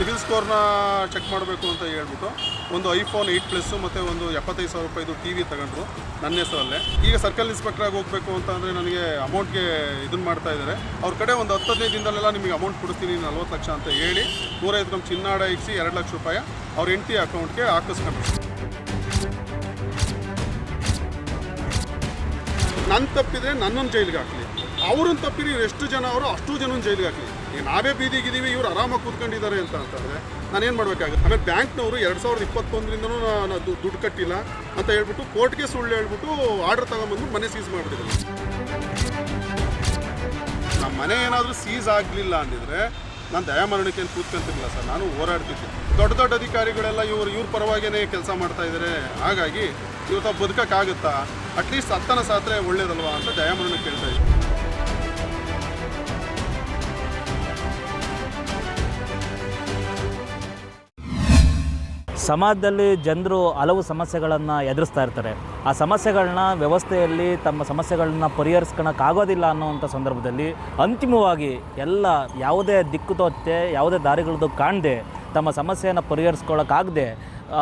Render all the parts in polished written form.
Civil ಸ್ಕೋರ್ನ check ಮಾಡಬೇಕು ಅಂತ ಹೇಳ್ಬಿಟ್ಟು ಒಂದು ಐಫೋನ್ 8 ಪ್ಲಸ್ ಮತ್ತು ಒಂದು 75,000 ರೂಪಾಯಿದು ಟಿ ವಿ ತಗೊಂಡ್ರು ನನ್ನ ಹೆಸರಲ್ಲೇ. ಈಗ ಸರ್ಕಲ್ ಇನ್ಸ್ಪೆಕ್ಟ್ರಾಗಿ ಹೋಗಬೇಕು ಅಂತ ಅಂದರೆ ನನಗೆ ಅಮೌಂಟ್ಗೆ ಇದನ್ನು ಮಾಡ್ತಾ ಇದ್ದಾರೆ. ಅವ್ರ ಕಡೆ ಒಂದು 10-15 ದಿನದಲ್ಲೆಲ್ಲ ನಿಮಗೆ ಅಮೌಂಟ್ ಕೊಡ್ತೀನಿ 40 ಲಕ್ಷ ಅಂತ ಹೇಳಿ 150 ಗ್ರಾಮ್ ಚಿನ್ನ ಅಡ ಇಕ್ಸಿ 2 ಲಕ್ಷ ರೂಪಾಯಿ ಅವ್ರ ಹೆಂಡತಿ ಅಕೌಂಟ್ಗೆ ಹಾಕಿಸ್ಕೊಂಡ್ರು. ನನ್ನ ತಪ್ಪಿದರೆ ನನ್ನನ್ನು ಜೈಲಿಗೆ ಹಾಕಲಿ, ಅವ್ರನ್ನ ತಪ್ಪಿರಿ ಎಷ್ಟು ಜನ ಅವರು ಅಷ್ಟು ಜನ ಜೈಲಿಗೆ ಹಾಕಲಿ. ಈಗ ನಾವೇ ಬೀದಿಗಿದ್ದೀವಿ, ಇವ್ರು ಆರಾಮಾಗಿ ಕೂತ್ಕೊಂಡಿದ್ದಾರೆ ಅಂತಂದರೆ ನಾನೇನು ಮಾಡಬೇಕಾಗುತ್ತೆ? ಆಮೇಲೆ ಬ್ಯಾಂಕ್ನವರು 2021ರಿಂದನೂ ನಾನು ದುಡ್ಡು ಕಟ್ಟಿಲ್ಲ ಅಂತ ಹೇಳ್ಬಿಟ್ಟು ಕೋರ್ಟ್ಗೆ ಸುಳ್ಳು ಹೇಳ್ಬಿಟ್ಟು ಆರ್ಡರ್ ತಗೊಂಬಂದು ಮನೆ ಸೀಸ್ ಮಾಡಿಬಿಟ್ಟಿದ್ರು. ನಮ್ಮ ಮನೆ ಏನಾದರೂ ಸೀಸ್ ಆಗಲಿಲ್ಲ ಅಂದಿದ್ರೆ ನಾನು ದಯಾಮರಣಕ್ಕೆ ಏನು ಕೂತ್ಕೊಂತಿರಲಿಲ್ಲ ಸರ್, ನಾನು ಹೋರಾಡ್ತಿದ್ದೆ. ದೊಡ್ಡ ದೊಡ್ಡ ಅಧಿಕಾರಿಗಳೆಲ್ಲ ಇವ್ರ ಪರವಾಗಿಯೇ ಕೆಲಸ ಮಾಡ್ತಾ ಇದ್ದಾರೆ. ಹಾಗಾಗಿ ಇವತ್ತು ಬದುಕೋಕ್ಕಾಗುತ್ತಾ? ಅಟ್ಲೀಸ್ಟ್ ಸತ್ತನ ಸಾತ್ರೆ ಒಳ್ಳೇದಲ್ವಾ ಅಂತ ದಯಾಮರಣ ಕೇಳ್ತಾ ಇದ್ದೆ. ಸಮಾಜದಲ್ಲಿ ಜನರು ಹಲವು ಸಮಸ್ಯೆಗಳನ್ನು ಎದುರಿಸ್ತಾ ಇರ್ತಾರೆ. ಆ ಸಮಸ್ಯೆಗಳನ್ನ ವ್ಯವಸ್ಥೆಯಲ್ಲಿ ತಮ್ಮ ಸಮಸ್ಯೆಗಳನ್ನ ಪರಿಹರಿಸ್ಕೊಳಕ್ಕಾಗೋದಿಲ್ಲ ಅನ್ನೋವಂಥ ಸಂದರ್ಭದಲ್ಲಿ ಅಂತಿಮವಾಗಿ ಎಲ್ಲ ಯಾವುದೇ ದಿಕ್ಕು ತೋಚದೆ ಯಾವುದೇ ದಾರಿಗಳದ್ದು ಕಾಣದೆ ತಮ್ಮ ಸಮಸ್ಯೆಯನ್ನು ಪರಿಹರಿಸ್ಕೊಳ್ಳೋಕ್ಕಾಗದೆ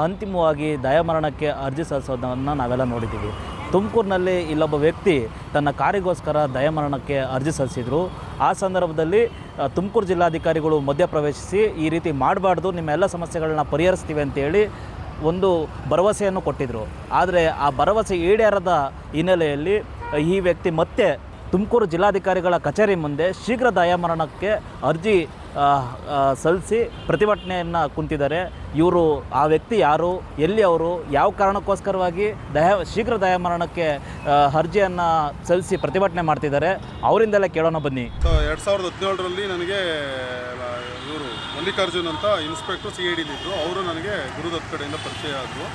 ಅಂತಿಮವಾಗಿ ದಯಾಮರಣಕ್ಕೆ ಅರ್ಜಿ ಸಲ್ಲಿಸೋದನ್ನು ನಾವೆಲ್ಲ ನೋಡಿದ್ದೀವಿ. ತುಮಕೂರಿನಲ್ಲಿ ಇಲ್ಲೊಬ್ಬ ವ್ಯಕ್ತಿ ತನ್ನ ಕಾರಿಗೋಸ್ಕರ ದಯಾಮರಣಕ್ಕೆ ಅರ್ಜಿ ಸಲ್ಲಿಸಿದರು. ಆ ಸಂದರ್ಭದಲ್ಲಿ ತುಮಕೂರು ಜಿಲ್ಲಾಧಿಕಾರಿಗಳು ಮಧ್ಯಪ್ರವೇಶಿಸಿ ಈ ರೀತಿ ಮಾಡಬಾರ್ದು, ನಿಮ್ಮ ಎಲ್ಲ ಸಮಸ್ಯೆಗಳನ್ನ ಪರಿಹರಿಸ್ತೀವಿ ಅಂತೇಳಿ ಒಂದು ಭರವಸೆಯನ್ನು ಕೊಟ್ಟಿದ್ದರು. ಆದರೆ ಆ ಭರವಸೆ ಈಡೇರದ ಹಿನ್ನೆಲೆಯಲ್ಲಿ ಈ ವ್ಯಕ್ತಿ ಮತ್ತೆ ತುಮಕೂರು ಜಿಲ್ಲಾಧಿಕಾರಿಗಳ ಕಚೇರಿ ಮುಂದೆ ಶೀಘ್ರ ದಯಾಮರಣಕ್ಕೆ ಅರ್ಜಿ ಸಲ್ಲಿಸಿ ಪ್ರತಿಭಟನೆಯನ್ನು ಕುಂತಿದ್ದಾರೆ. ಇವರು ಆ ವ್ಯಕ್ತಿ ಯಾರು, ಎಲ್ಲಿ ಅವರು, ಯಾವ ಕಾರಣಕ್ಕೋಸ್ಕರವಾಗಿ ಶೀಘ್ರ ದಯಾಮರಣಕ್ಕೆ ಅರ್ಜಿಯನ್ನು ಸಲ್ಲಿಸಿ ಪ್ರತಿಭಟನೆ ಮಾಡ್ತಿದ್ದಾರೆ, ಅವರಿಂದಲೇ ಕೇಳೋಣ ಬನ್ನಿ. 2017ರಲ್ಲಿ ನನಗೆ ಇವರು ಮಲ್ಲಿಕಾರ್ಜುನ್ ಅಂತ ಇನ್ಸ್ಪೆಕ್ಟ್ರು CID ಇದ್ದರು. ಅವರು ನನಗೆ ಗುರುದತ್ ಕಡೆಯಿಂದ ಪರಿಚಯ ಆದರು.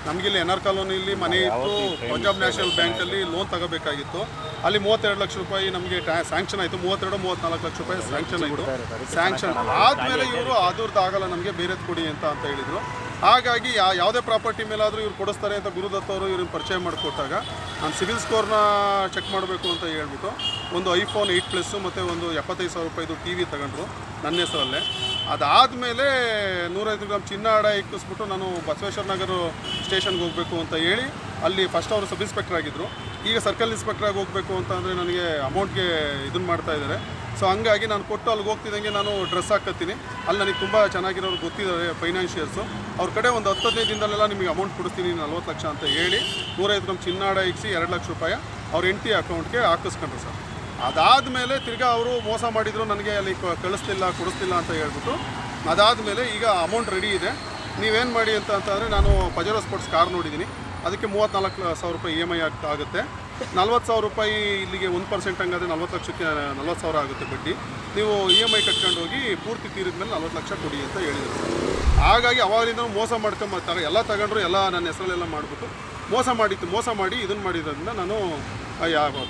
ನಮಗಿಲ್ಲಿ NR ಕಾಲೋನಿಯಲ್ಲಿ ಮನೆ ಇತ್ತು. ಪಂಜಾಬ್ ನ್ಯಾಷನಲ್ ಬ್ಯಾಂಕಲ್ಲಿ ಲೋನ್ ತಗೋಬೇಕಾಗಿತ್ತು. ಅಲ್ಲಿ 32 ಲಕ್ಷ ರೂಪಾಯಿ ನಮಗೆ ಸ್ಯಾಂಕ್ಷನ್ ಆಯಿತು. 32-34 ಲಕ್ಷ ರೂಪಾಯಿ ಸ್ಯಾಂಕ್ಷನ್ ಆಯಿತು. ಸ್ಯಾಂಕ್ಷನ್ ಆದಮೇಲೆ ಇವರು ಅದರದ್ದು ಆಗಲ್ಲ, ನಮಗೆ ಬೇರೆದು ಕೊಡಿ ಅಂತ ಹೇಳಿದರು. ಹಾಗಾಗಿ ಯಾವುದೇ ಪ್ರಾಪರ್ಟಿ ಮೇಲಾದರೂ ಇವ್ರು ಕೊಡಿಸ್ತಾರೆ ಅಂತ ಗುರುದತ್ ಅವರು ಇವ್ರನ್ನ ಪರಿಚಯ ಮಾಡಿಕೊಟ್ಟಾಗ ನಾನು ಸಿವಿಲ್ ಸ್ಕೋರ್ನ ಚೆಕ್ ಮಾಡಬೇಕು ಅಂತ ಹೇಳ್ಬಿಟ್ಟು ಒಂದು ಐಫೋನ್ 8 ಪ್ಲಸ್ ಮತ್ತು ಒಂದು 75,000 ರೂಪಾಯಿದು ಟಿ ವಿ ತಗೊಂಡ್ರು ನನ್ನ ಹೆಸರಲ್ಲೇ. ಅದಾದಮೇಲೆ 150 ಗ್ರಾಮ್ ಚಿನ್ನ ಅಡ ಇಕ್ಕಿಸ್ಬಿಟ್ಟು ನಾನು ಬಸವೇಶ್ವರ ನಗರ ಸ್ಟೇಷನ್ಗೆ ಹೋಗಬೇಕು ಅಂತ ಹೇಳಿ ಅಲ್ಲಿ ಫಸ್ಟ್ ಅವರು ಸಬ್ ಇನ್ಸ್ಪೆಕ್ಟರ್ ಆಗಿದ್ದರು. ಈಗ ಸರ್ಕಲ್ ಇನ್ಸ್ಪೆಕ್ಟ್ರಾಗಿ ಹೋಗಬೇಕು ಅಂತ ಅಂದರೆ ನನಗೆ ಅಮೌಂಟ್ಗೆ ಇದನ್ನು ಮಾಡ್ತಾ ಇದ್ದಾರೆ. ಸೊ ಹಂಗಾಗಿ ನಾನು ಕೊಟ್ಟು ಅಲ್ಲಿಗೆ ಹೋಗ್ತಿದ್ದಂಗೆ ನಾನು ಡ್ರೆಸ್ ಹಾಕತ್ತೀನಿ. ಅಲ್ಲಿ ನನಗೆ ತುಂಬ ಚೆನ್ನಾಗಿರೋರು ಗೊತ್ತಿದ್ದಾರೆ ಫೈನಾನ್ಷಿಯರ್ಸು. ಅವ್ರ ಕಡೆ ಒಂದು 10-15 ದಿನದಲ್ಲೆಲ್ಲ ನಿಮಗೆ ಅಮೌಂಟ್ ಕೊಡ್ತೀನಿ 40 ಲಕ್ಷ ಅಂತ ಹೇಳಿ 150 ಗ್ರಾಮ್ ಚಿನ್ನ ಅಡ ಇಕ್ಸಿ 2 ಲಕ್ಷ ರೂಪಾಯಿ ಅವ್ರ ಹೆಂಡತಿ ಅಕೌಂಟ್ಗೆ ಹಾಕಿಸ್ಕೊಂಡ್ರು ಸರ್. ಅದಾದಮೇಲೆ ತಿರ್ಗಾ ಅವರು ಮೋಸ ಮಾಡಿದರು, ನನಗೆ ಅಲ್ಲಿ ಕೊಡಿಸ್ತಿಲ್ಲ ಅಂತ ಹೇಳ್ಬಿಟ್ಟು. ಅದಾದಮೇಲೆ ಈಗ ಅಮೌಂಟ್ ರೆಡಿ ಇದೆ, ನೀವೇನು ಮಾಡಿ ಅಂತಂದರೆ ನಾನು ಪಜಾರೋ ಸ್ಪೋರ್ಟ್ಸ್ ಕಾರ್ ನೋಡಿದ್ದೀನಿ, ಅದಕ್ಕೆ 34,000 ರೂಪಾಯಿ EMI ಆಗುತ್ತೆ. 40,000 ರೂಪಾಯಿ ಇಲ್ಲಿಗೆ 1% ಹಂಗಾದರೆ 40 ಲಕ್ಷಕ್ಕೆ 40,000 ಆಗುತ್ತೆ ಬಡ್ಡಿ. ನೀವು EMI ಕಟ್ಕೊಂಡು ಹೋಗಿ ಪೂರ್ತಿ ತೀರಿದ ಮೇಲೆ 40 ಲಕ್ಷ ಕೊಡಿ ಅಂತ ಹೇಳಿದರು. ಹಾಗಾಗಿ ಅವಾಗಲಿಂದ ಮೋಸ ಮಾಡ್ಕೊಂಬರ್ತಾರೆ, ಎಲ್ಲ ತಗೊಂಡ್ರು, ಎಲ್ಲ ನನ್ನ ಹೆಸರಲ್ಲೆಲ್ಲ ಮಾಡಿಬಿಟ್ಟು ಮೋಸ ಮಾಡಿ ಇದನ್ನು ಮಾಡಿದ್ರಿಂದ ನಾನು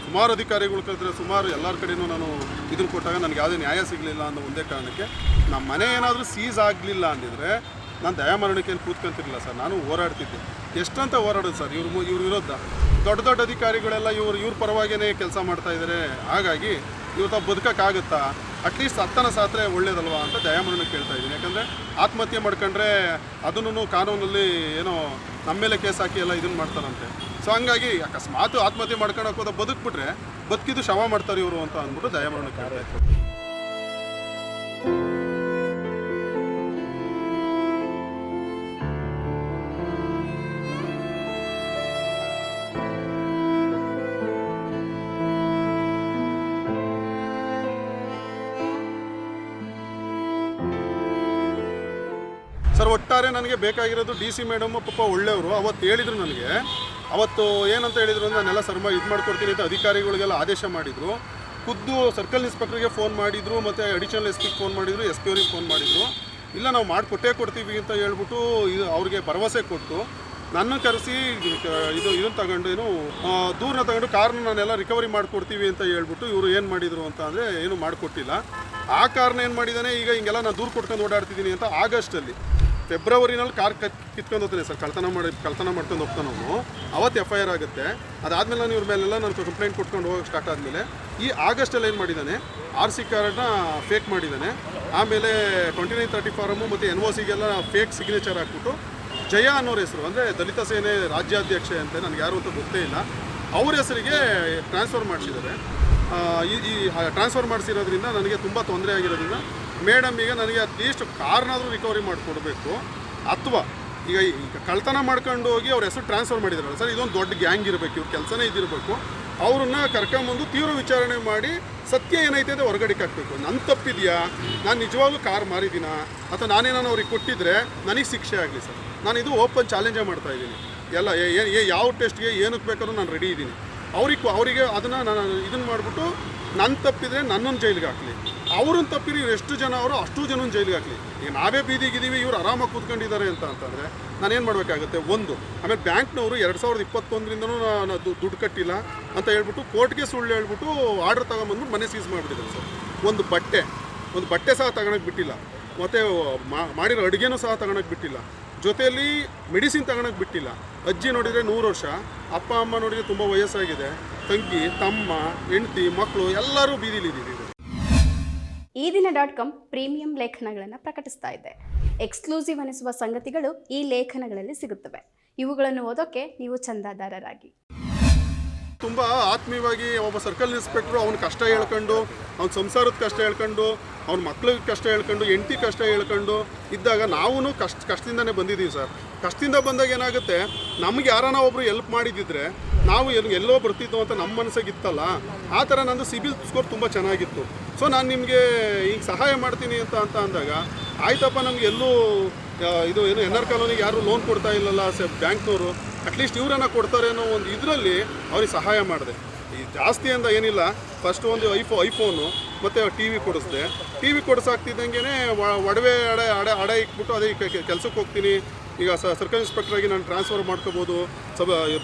ಸುಮಾರು ಅಧಿಕಾರಿಗಳು ಕರೆದ್ರೆ ಸುಮಾರು ಎಲ್ಲರ ಕಡೆಯೂ ನಾನು ಇದನ್ನು ಕೊಟ್ಟಾಗ ನನಗೆ ಯಾವುದೇ ನ್ಯಾಯ ಸಿಗಲಿಲ್ಲ ಅನ್ನೋ ಒಂದೇ ಕಾರಣಕ್ಕೆ ನಮ್ಮ ಮನೆ ಏನಾದರೂ ಸೀಸ್ ಆಗಲಿಲ್ಲ ಅಂದಿದ್ರೆ ನಾನು ದಯಾಮರಣಕ್ಕೆ ಏನು ಕೂತ್ಕೊಂತಿರಲಿಲ್ಲ ಸರ್, ನಾನು ಹೋರಾಡ್ತಿದ್ದೆ. ಎಷ್ಟಂತ ಹೋರಾಡೋದು ಸರ್, ಇವ್ರ ವಿರೋಧ ದೊಡ್ಡ ದೊಡ್ಡ ಅಧಿಕಾರಿಗಳೆಲ್ಲ ಇವ್ರ ಪರವಾಗಿಯೇ ಕೆಲಸ ಮಾಡ್ತಾ ಇದ್ದಾರೆ. ಹಾಗಾಗಿ ಇವತ್ತು ಬದುಕೋಕ್ಕಾಗುತ್ತಾ? ಅಟ್ಲೀಸ್ಟ್ ಸತ್ತನ ಸಾತ್ರೆ ಒಳ್ಳೇದಲ್ವಾ ಅಂತ ದಯಾಮರಣ ಕೇಳ್ತಾ ಇದ್ದೀನಿ. ಯಾಕಂದರೆ ಆತ್ಮಹತ್ಯೆ ಮಾಡ್ಕೊಂಡ್ರೆ ಅದನ್ನು ಕಾನೂನಲ್ಲಿ ಏನೋ ನಮ್ಮ ಮೇಲೆ ಕೇಸ್ ಹಾಕಿ ಎಲ್ಲ ಇದನ್ನು ಮಾಡ್ತಾರಂತೆ. ಸೊ ಹಂಗಾಗಿ ಅಕಸ್ಮಾತ್ ಆತ್ಮಹತ್ಯೆ ಮಾಡ್ಕೊಳಕ್ಕೆ ಹೋದ ಬದುಕ್ಬಿಟ್ರೆ ಬದುಕಿದ್ದು ಶವ ಮಾಡ್ತಾರೆ ಇವರು ಅಂತ ಅಂದ್ಬಿಟ್ಟು ದಯಾಮರಣ ಕೇಳ್ತಾ ಇತ್ತು. ಸರ್ ಒಟ್ಟಾರೆ ನನಗೆ ಬೇಕಾಗಿರೋದು DC ಮೇಡಮ್ಮು ಪಾಪ ಒಳ್ಳೆಯವರು. ಅವತ್ತು ಹೇಳಿದರು ನನಗೆ, ಅವತ್ತು ಏನಂತ ಹೇಳಿದರು ಅಂದರೆ ನಾನೆಲ್ಲ ಇದು ಮಾಡ್ಕೊಡ್ತೀನಿ ಅಂತ ಅಧಿಕಾರಿಗಳಿಗೆಲ್ಲ ಆದೇಶ ಮಾಡಿದರು. ಖುದ್ದು ಸರ್ಕಲ್ ಇನ್ಸ್ಪೆಕ್ಟ್ರಿಗೆ ಫೋನ್ ಮಾಡಿದರು, ಮತ್ತು ಅಡಿಷನಲ್ SP ಫೋನ್ ಮಾಡಿದರು, SP ಅವ್ರಿಗೆ ಫೋನ್ ಮಾಡಿದರು. ಇಲ್ಲ ನಾವು ಕೊಡ್ತೀವಿ ಅಂತ ಹೇಳ್ಬಿಟ್ಟು ಅವ್ರಿಗೆ ಭರವಸೆ ಕೊಟ್ಟು ನನ್ನ ಕರೆಸಿ ಇದನ್ನು ತಗೊಂಡು ದೂರನ್ನ ತಗೊಂಡು ಕಾರ್ನ ನಾನೆಲ್ಲ ರಿಕವರಿ ಮಾಡಿಕೊಡ್ತೀವಿ ಅಂತ ಹೇಳ್ಬಿಟ್ಟು ಇವರು ಏನು ಮಾಡಿದರು ಅಂತ ಅಂದರೆ ಏನು ಮಾಡಿಕೊಟ್ಟಿಲ್ಲ. ಆ ಕಾರ್ನ ಏನು ಮಾಡಿದ್ದಾನೆ, ಈಗ ಹಿಂಗೆಲ್ಲ ನಾನು ದೂರು ಕೊಟ್ಕೊಂಡು ಓಡಾಡ್ತಿದ್ದೀನಿ ಅಂತ ಆಗಸ್ಟಲ್ಲಿ ಫೆಬ್ರವರಿನಲ್ಲಿ ಕಾರ್ ಕಿತ್ಕೊಂಡು ಹೋಗ್ತಾನೆ ಸರ್, ಕಳ್ತನ ಮಾಡ್ಕೊಂಡು ಹೋಗ್ತಾನೆ ಅವನು. ಅವತ್ತು FIR ಆಗುತ್ತೆ. ಅದಾದಮೇಲೆ ನಾನು ಇವ್ರ ಮೇಲೆಲ್ಲ ನಾನು ಕಂಪ್ಲೇಂಟ್ ಕೊಟ್ಕೊಂಡು ಹೋಗೋಕ್ಕೆ ಸ್ಟಾರ್ಟ್ ಆದಮೇಲೆ ಈ ಆಗಸ್ಟಲ್ಲಿ ಏನು ಮಾಡಿದ್ದಾನೆ, RC ಕಾರ್ಡ್ನ ಫೇಕ್ ಮಾಡಿದ್ದಾನೆ. ಆಮೇಲೆ 2930 ಫಾರಮು ಮತ್ತು NOCಗೆಲ್ಲ ಫೇಕ್ ಸಿಗ್ನೇಚರ್ ಹಾಕ್ಬಿಟ್ಟು ಜಯ ಅನ್ನೋರ ಹೆಸರು, ಅಂದರೆ ದಲಿತ ಸೇನೆ ರಾಜ್ಯಾಧ್ಯಕ್ಷೆ ಅಂತ, ನನಗೆ ಯಾರು ಅಂತ ಗೊತ್ತೇ ಇಲ್ಲ, ಅವ್ರ ಹೆಸರಿಗೆ ಟ್ರಾನ್ಸ್ಫರ್ ಮಾಡಿಸಿದ್ದಾರೆ. ಈ ಟ್ರಾನ್ಸ್ಫರ್ ಮಾಡಿಸಿರೋದ್ರಿಂದ ನನಗೆ ತುಂಬ ತೊಂದರೆ ಆಗಿರೋದ್ರಿಂದ ಮೇಡಮ್ ಈಗ ನನಗೆ ಅಟ್ಲೀಸ್ಟ್ ಕಾರ್ನಾದರೂ ರಿಕವರಿ ಮಾಡಿಕೊಡ್ಬೇಕು. ಅಥವಾ ಈಗ ಕಳ್ತನ ಮಾಡ್ಕೊಂಡು ಹೋಗಿ ಅವ್ರ ಹೆಸರು ಟ್ರಾನ್ಸ್ಫರ್ ಮಾಡಿದಾರಲ್ಲ ಸರ್, ಇದೊಂದು ದೊಡ್ಡ ಗ್ಯಾಂಗ್ ಇರಬೇಕು, ಇವ್ರ ಕೆಲಸನೇ ಇದಿರಬೇಕು. ಅವ್ರನ್ನ ಕರ್ಕೊಂಬಂದು ತೀವ್ರ ವಿಚಾರಣೆ ಮಾಡಿ ಸತ್ಯ ಏನೈತೆ ಅದು ಹೊರಗಡೆಗೆ ಹಾಕಬೇಕು. ನನ್ನ ತಪ್ಪಿದೆಯಾ, ನಾನು ನಿಜವಾಗ್ಲೂ ಕಾರ್ ಮಾರಿದ್ದೀನಾ, ಅಥವಾ ನಾನೇನಾನು ಅವ್ರಿಗೆ ಕೊಟ್ಟಿದ್ರೆ ನನಗೆ ಶಿಕ್ಷೆ ಆಗಲಿ ಸರ್. ನಾನು ಇದು ಓಪನ್ ಚಾಲೆಂಜೇ ಮಾಡ್ತಾಯಿದ್ದೀನಿ. ಎಲ್ಲ ಯಾವ ಟೆಸ್ಟ್ಗೆ ಏನಕ್ಕೆ ಬೇಕಾದ್ರೂ ನಾನು ರೆಡಿ ಇದ್ದೀನಿ. ಅವರಿಗೆ ಅದನ್ನು ನಾನು ಇದನ್ನು ಮಾಡಿಬಿಟ್ಟು ನನ್ನ ತಪ್ಪಿದರೆ ನನ್ನನ್ನು ಜೈಲಿಗೆ ಹಾಕಲಿ, ಅವ್ರನ್ನ ತಪ್ಪಿರಿ ಇವ್ರು ಎಷ್ಟು ಜನ ಅವರು ಅಷ್ಟು ಜನ ಜೈಲಿಗೆ ಹಾಕಲಿ. ಈಗ ನಾವೇ ಬೀದಿಗಿದ್ದೀವಿ, ಇವ್ರು ಆರಾಮಾಗಿ ಕೂತ್ಕೊಂಡಿದ್ದಾರೆ ಅಂತಂದರೆ ನಾನೇನು ಮಾಡಬೇಕಾಗುತ್ತೆ? ಒಂದು, ಆಮೇಲೆ ಬ್ಯಾಂಕ್ನವರು 2021ರಿಂದನೂ ನಾನು ದುಡ್ಡು ಕಟ್ಟಿಲ್ಲ ಅಂತ ಹೇಳ್ಬಿಟ್ಟು ಕೋರ್ಟ್ಗೆ ಸುಳ್ಳು ಹೇಳ್ಬಿಟ್ಟು ಆರ್ಡರ್ ತೊಗೊಂಬಂದ್ಬಿಟ್ಟು ಮನೆ ಸೀಸ್ ಮಾಡಿಬಿಟ್ಟಿದ್ದಾರೆ ಸರ್. ಒಂದು ಬಟ್ಟೆ ಸಹ ತಗೊಳಕ್ಕೆ ಬಿಟ್ಟಿಲ್ಲ, ಮತ್ತು ಮಾಡಿರೋ ಅಡುಗೆನೂ ಸಹ ತಗೊಳಕ್ಕೆ ಬಿಟ್ಟಿಲ್ಲ, ಜೊತೆಯಲ್ಲಿ ಮೆಡಿಸಿನ್ ತಗೊಳಕ್ಕೆ ಬಿಟ್ಟಿಲ್ಲ. ಅಜ್ಜಿ ನೋಡಿದರೆ 100 ವರ್ಷ, ಅಪ್ಪ ಅಮ್ಮ ನೋಡಿದರೆ ತುಂಬ ವಯಸ್ಸಾಗಿದೆ, ತಂಗಿ ತಮ್ಮ ಹೆಂಡತಿ ಮಕ್ಕಳು ಎಲ್ಲರೂ ಬೀದಿಲಿದ್ದೀವಿ. ಈ ದಿನ.com ಪ್ರೀಮಿಯಂ ಲೇಖನಗಳನ್ನು ಪ್ರಕಟಿಸ್ತಾ ಇದೆ. ಎಕ್ಸ್ಕ್ಲೂಸಿವ್ ಅನಿಸುವ ಸಂಗತಿಗಳು ಈ ಲೇಖನಗಳಲ್ಲಿ ಸಿಗುತ್ತವೆ. ಇವುಗಳನ್ನು ಓದೋಕ್ಕೆ ನೀವು ಚಂದಾದಾರರಾಗಿ. ತುಂಬ ಆತ್ಮೀಯವಾಗಿ ಒಬ್ಬ ಸರ್ಕಲ್ ಇನ್ಸ್ಪೆಕ್ಟ್ರು ಅವ್ನ ಕಷ್ಟ ಹೇಳ್ಕೊಂಡು, ಅವ್ನ ಸಂಸಾರದ ಕಷ್ಟ ಹೇಳ್ಕೊಂಡು, ಅವ್ನ ಮಕ್ಳಿಗೆ ಕಷ್ಟ ಹೇಳ್ಕೊಂಡು, ಹೆಂಡತಿ ಕಷ್ಟ ಹೇಳ್ಕೊಂಡು ಇದ್ದಾಗ ನಾವು ಕಷ್ಟದಿಂದನೇ ಬಂದಿದ್ದೀವಿ ಸರ್. ಕಷ್ಟದಿಂದ ಬಂದಾಗ ಏನಾಗುತ್ತೆ, ನಮ್ಗೆ ಯಾರನ್ನ ಒಬ್ಬರು ಹೆಲ್ಪ್ ಮಾಡಿದ್ದಿದ್ರೆ ನಾವು ಎಲ್ಲೋ ಬರ್ತಿದ್ದೋ ಅಂತ ನಮ್ಮ ಮನಸ್ಸಿಗೆ ಇತ್ತಲ್ಲ, ಆ ಥರ ನಂದು ಸಿಬಿಲ್ ಸ್ಕೋರ್ ತುಂಬ ಚೆನ್ನಾಗಿತ್ತು. ಸೊ ನಾನು ನಿಮಗೆ ಈಗ ಸಹಾಯ ಮಾಡ್ತೀನಿ ಅಂತ ಅಂದಾಗ, ಆಯ್ತಪ್ಪ ನಮ್ಗೆ ಎಲ್ಲೂ ಇದು ಏನು NR ಕಾಲೋನಿಗೆ ಯಾರು ಲೋನ್ ಕೊಡ್ತಾ ಇಲ್ಲಲ್ಲ ಬ್ಯಾಂಕ್ನವರು, ಅಟ್ಲೀಸ್ಟ್ ಇವರನ್ನ ಕೊಡ್ತಾರೆ ಅನ್ನೋ ಒಂದು ಇದರಲ್ಲಿ ಅವ್ರಿಗೆ ಸಹಾಯ ಮಾಡಿದೆ. ಈ ಜಾಸ್ತಿ ಅಂತ ಏನಿಲ್ಲ, ಫಸ್ಟ್ ಒಂದು ಐಫೋನು ಮತ್ತು TV ಕೊಡಿಸ್ದೆ. TV ಕೊಡಿಸಾಗ್ತಿದ್ದಂಗೆ ಒಡವೆ ಅಡೆ ಇಟ್ಬಿಟ್ಟು ಅದೇ ಕೆಲಸಕ್ಕೆ ಹೋಗ್ತೀನಿ, ಈಗ ಸರ್ಕಲ್ ಇನ್ಸ್ಪೆಕ್ಟ್ರಾಗಿ ನಾನು ಟ್ರಾನ್ಸ್ಫರ್ ಮಾಡ್ಕೋಬೋದು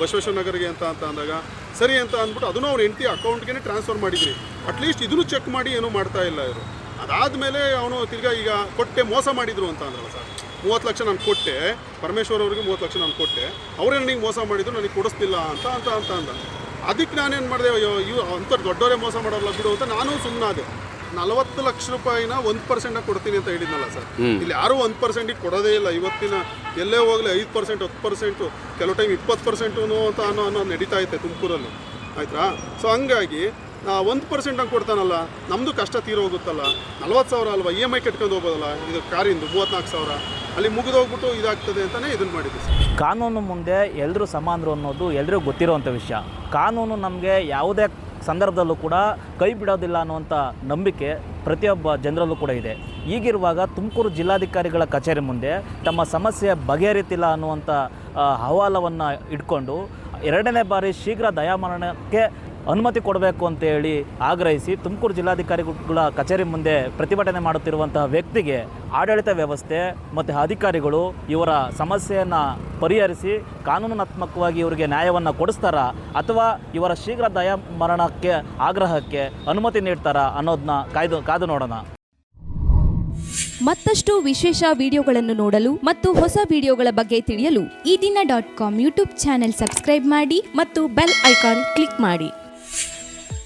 ಬಸವೇಶ್ವರ ನಗರಿಗೆ ಅಂತ ಅಂದಾಗ ಸರಿ ಅಂತ ಅಂದ್ಬಿಟ್ಟು ಅದನ್ನು ಅವ್ರ ಹೆಂಡತಿ ಅಕೌಂಟ್ಗೆ ಟ್ರಾನ್ಸ್ಫರ್ ಮಾಡಿದ್ದೀನಿ. ಅಟ್ಲೀಸ್ಟ್ ಇದನ್ನು ಚೆಕ್ ಮಾಡಿ ಏನೂ ಮಾಡ್ತಾ ಇಲ್ಲ ಇವರು. ಅದಾದಮೇಲೆ ಅವನು ತಿರ್ಗಾ ಈಗ ಕೊಟ್ಟೆ ಮೋಸ ಮಾಡಿದರು ಅಂತ ಅಂದ್ರಲ್ಲ ಸರ್, 30 ಲಕ್ಷ ನಾನು ಕೊಟ್ಟೆ, ಪರಮೇಶ್ವರ್ ಅವ್ರಿಗೆ 30 ಲಕ್ಷ ನಾನು ಕೊಟ್ಟೆ, ಅವರೇ ನನಗೆ ಮೋಸ ಮಾಡಿದ್ರು, ನನಗೆ ಕೊಡಿಸ್ತಿಲ್ಲ ಅಂತ ಅಂದ. ಅದಕ್ಕೆ ನಾನೇನು ಮಾಡಿದೆ, ಇವು ಅಂಥವ್ರು ದೊಡ್ಡವರೇ ಮೋಸ ಮಾಡೋಲ್ಲ ಬಿಡು ಅಂತ ನಾನು ಸುಮ್ಮನಾದೆ. 40 ಲಕ್ಷ ರೂಪಾಯಿನ 1% ಕೊಡ್ತೀನಿ ಅಂತ ಹೇಳಿದ್ನಲ್ಲ ಸರ್, ಇಲ್ಲಿ ಯಾರೂ 1% ಕೊಡೋದೇ ಇಲ್ಲ. ಇವತ್ತಿನ ಎಲ್ಲೇ ಹೋಗಲಿ 5%, 10%, ಕೆಲವು ಟೈಮ್ 20% ಅಂತ ಅನ್ನೋ ನಡೀತಾ ಐತೆ ತುಮಕೂರಲ್ಲಿ, ಆಯ್ತಾ? ಸೊ ಹಂಗಾಗಿ 1% ಹಂಗೆ ಕೊಡ್ತಾನಲ್ಲ, ನಮ್ಮದು ಕಷ್ಟ ತೀರೋಗುತ್ತಲ್ಲ. 40,000 ಅಲ್ವಾ, EMI ಕಟ್ಕೊಂಡು ಹೋಗೋದಲ್ಲ, ಇದು ಕಾರಿಂದು 34,000 ಅಲ್ಲಿ ಮುಗಿದೋಗ್ಬಿಟ್ಟು ಇದಾಗ್ತದೆ ಅಂತಲೇ ಇದನ್ನು ಮಾಡಿದ್ದೆ ಸರ್. ಕಾನೂನು ಮುಂದೆ ಎಲ್ಲರೂ ಸಮಾನರು ಅನ್ನೋದು ಎಲ್ಲರಿಗೂ ಗೊತ್ತಿರೋವಂಥ ವಿಷಯ. ಕಾನೂನು ನಮಗೆ ಯಾವುದೇ ಸಂದರ್ಭದಲ್ಲೂ ಕೂಡ ಕೈ ಬಿಡೋದಿಲ್ಲ ಅನ್ನುವಂಥ ನಂಬಿಕೆ ಪ್ರತಿಯೊಬ್ಬ ಜನರಲ್ಲೂ ಕೂಡ ಇದೆ. ಹೀಗಿರುವಾಗ ತುಮಕೂರು ಜಿಲ್ಲಾಧಿಕಾರಿಗಳ ಕಚೇರಿ ಮುಂದೆ ತಮ್ಮ ಸಮಸ್ಯೆ ಬಗೆಹರಿತಿಲ್ಲ ಅನ್ನುವಂಥ ಅಹವಾಲವನ್ನು ಇಟ್ಕೊಂಡು 2ನೇ ಬಾರಿ ಶೀಘ್ರ ದಯಾಮರಣಕ್ಕೆ ಅನುಮತಿ ಕೊಡಬೇಕು ಅಂತೇಳಿ ಆಗ್ರಹಿಸಿ ತುಮಕೂರು ಜಿಲ್ಲಾಧಿಕಾರಿಗಳ ಕಚೇರಿ ಮುಂದೆ ಪ್ರತಿಭಟನೆ ಮಾಡುತ್ತಿರುವಂತಹ ವ್ಯಕ್ತಿಗೆ ಆಡಳಿತ ವ್ಯವಸ್ಥೆ ಮತ್ತು ಅಧಿಕಾರಿಗಳು ಇವರ ಸಮಸ್ಯೆಯನ್ನು ಪರಿಹರಿಸಿ ಕಾನೂನಾತ್ಮಕವಾಗಿ ಇವರಿಗೆ ನ್ಯಾಯವನ್ನು ಕೊಡಿಸ್ತಾರಾ ಅಥವಾ ಇವರ ಶೀಘ್ರ ದಯಾಮರಣಕ್ಕೆ ಆಗ್ರಹಕ್ಕೆ ಅನುಮತಿ ನೀಡ್ತಾರಾ ಅನ್ನೋದನ್ನ ಕಾದು ನೋಡೋಣ. ಮತ್ತಷ್ಟು ವಿಶೇಷ ವಿಡಿಯೋಗಳನ್ನು ನೋಡಲು ಮತ್ತು ಹೊಸ ವಿಡಿಯೋಗಳ ಬಗ್ಗೆ ತಿಳಿಯಲು ಈ ದಿನ.com ಯೂಟ್ಯೂಬ್ ಚಾನೆಲ್ ಸಬ್ಸ್ಕ್ರೈಬ್ ಮಾಡಿ ಮತ್ತು ಬೆಲ್ ಐಕಾನ್ ಕ್ಲಿಕ್ ಮಾಡಿ.